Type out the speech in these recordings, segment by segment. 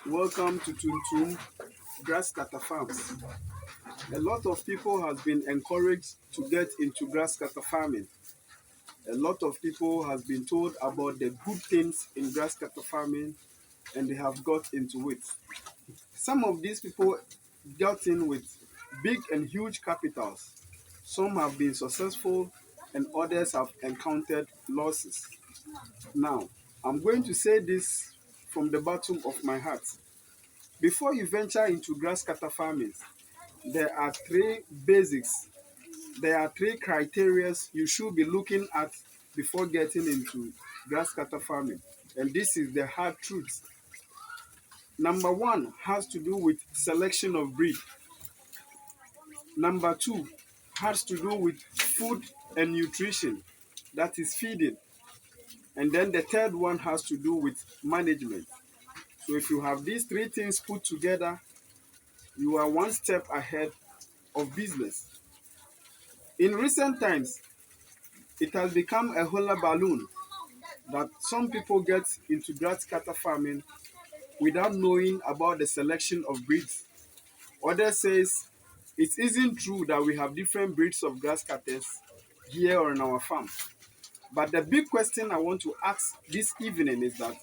Welcome to Tuntum Grasscutter Farms. A lot of people has been encouraged to get into grasscutter farming. A lot of people has been told about the good things in grasscutter farming and they have got into it. Some of these people got in with big and huge capitals. Some have been successful and others have encountered losses. Now, I'm going to say this from the bottom of my heart. Before you venture into grasscutter farming, there are three basics. There are three criteria you should be looking at before getting into grasscutter farming. And this is the hard truth. Number one has to do with selection of breed. Number two has to do with food and nutrition, that is feeding. And then the third one has to do with management. So if you have these three things put together, you are one step ahead of business. In recent times, it has become a hola balloon that some people get into grasscutter farming without knowing about the selection of breeds. Others says it isn't true that we have different breeds of grasscutters here on our farm. But the big question I want to ask this evening is that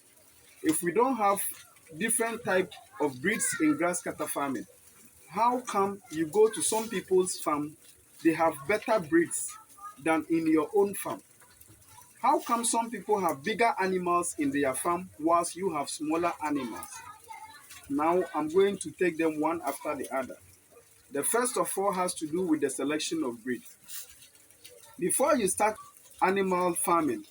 if we don't have different type of breeds in grasscutter farming, how come you go to some people's farm, they have better breeds than in your own farm? How come some people have bigger animals in their farm whilst you have smaller animals? Now I'm going to take them one after the other. The first of all has to do with the selection of breed. Before you start animal farming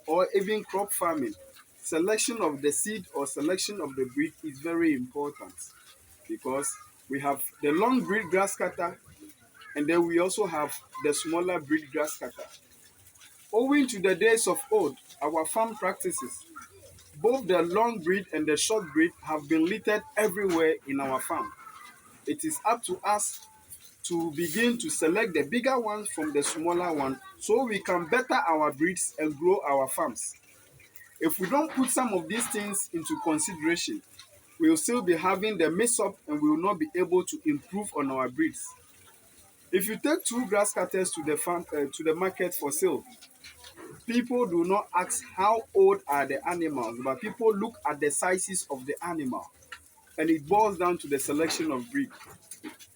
or even crop farming, selection of the seed or selection of the breed is very important because we have the long breed grasscutter and then we also have the smaller breed grasscutter. Owing to the days of old, our farm practices, both the long breed and the short breed have been littered everywhere in our farm. It is up to us to begin to select the bigger ones from the smaller ones so we can better our breeds and grow our farms. If we don't put some of these things into consideration, we will still be having the mix up and we will not be able to improve on our breeds. If you take two grass cutters to the farm to the market for sale, people do not ask how old are the animals, but people look at the sizes of the animal, and it boils down to the selection of breed.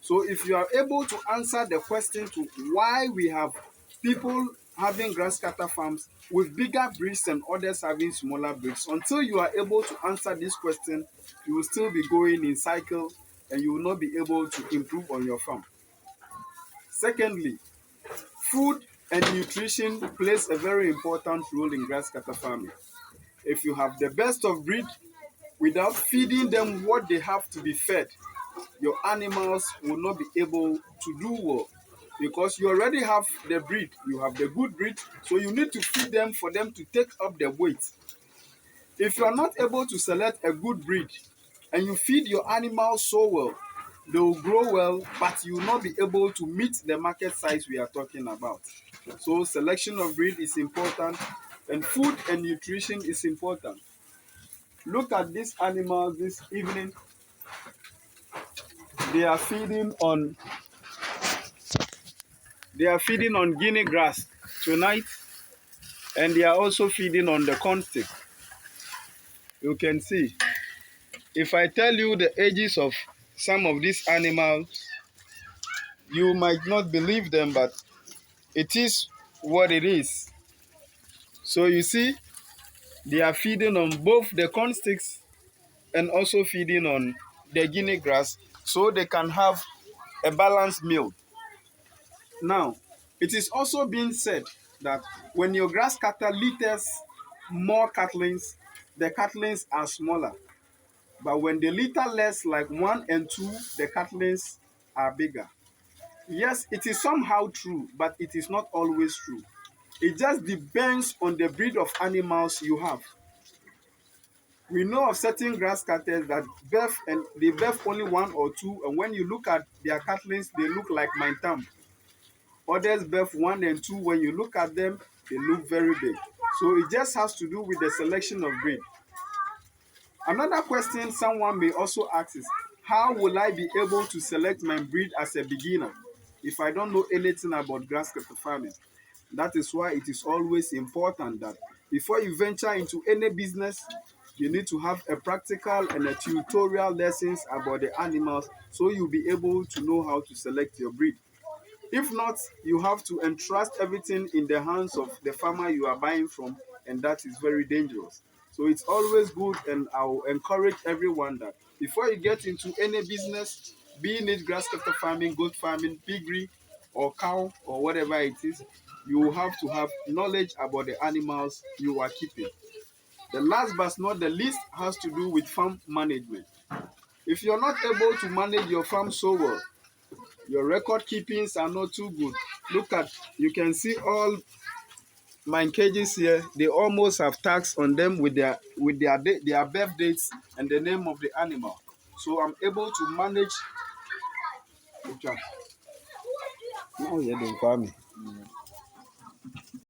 So if you are able to answer the question to why we have people having grass cutter farms with bigger breeds and others having smaller breeds, until you are able to answer this question, you will still be going in cycle and you will not be able to improve on your farm. Secondly, food and nutrition plays a very important role in grass cutter farming. If you have the best of breed without feeding them what they have to be fed, your animals will not be able to do well because you already have the breed, you have the good breed, so you need to feed them for them to take up the weight. If you are not able to select a good breed and you feed your animals so well, they will grow well, but you will not be able to meet the market size we are talking about. So selection of breed is important and food and nutrition is important. Look at these animals this evening. They are feeding on Guinea grass tonight, and they are also feeding on the corn stick. You can see. If I tell you the ages of some of these animals, you might not believe them, but it is what it is. So you see, they are feeding on both the corn sticks and also feeding on the Guinea grass so they can have a balanced meal. Now, it is also being said that when your grass cutter litters more catlings, the catlings are smaller. But when they litter less, like one and two, the catlings are bigger. Yes, it is somehow true, but it is not always true. It just depends on the breed of animals you have. We know of certain grass cutters that birth and they birth only one or two, and when you look at their catlings, they look like my thumb. Others birth one and two. When you look at them, they look very big. So it just has to do with the selection of breed. Another question someone may also ask is, how will I be able to select my breed as a beginner if I don't know anything about grasscutter farming? That is why it is always important that before you venture into any business, you need to have a practical and a tutorial lessons about the animals so you'll be able to know how to select your breed. If not, you have to entrust everything in the hands of the farmer you are buying from, and that is very dangerous. So it's always good, and I'll encourage everyone that before you get into any business, be it grass cutter farming, goat farming, piggery, or cow, or whatever it is, you have to have knowledge about the animals you are keeping. The last but not the least has to do with farm management. If you're not able to manage your farm so well, your record keepings are not too good. Look at, you can see all my cages here. They almost have tags on them with their birth dates and the name of the animal. So I'm able to manage. Oh, yeah, don't call me.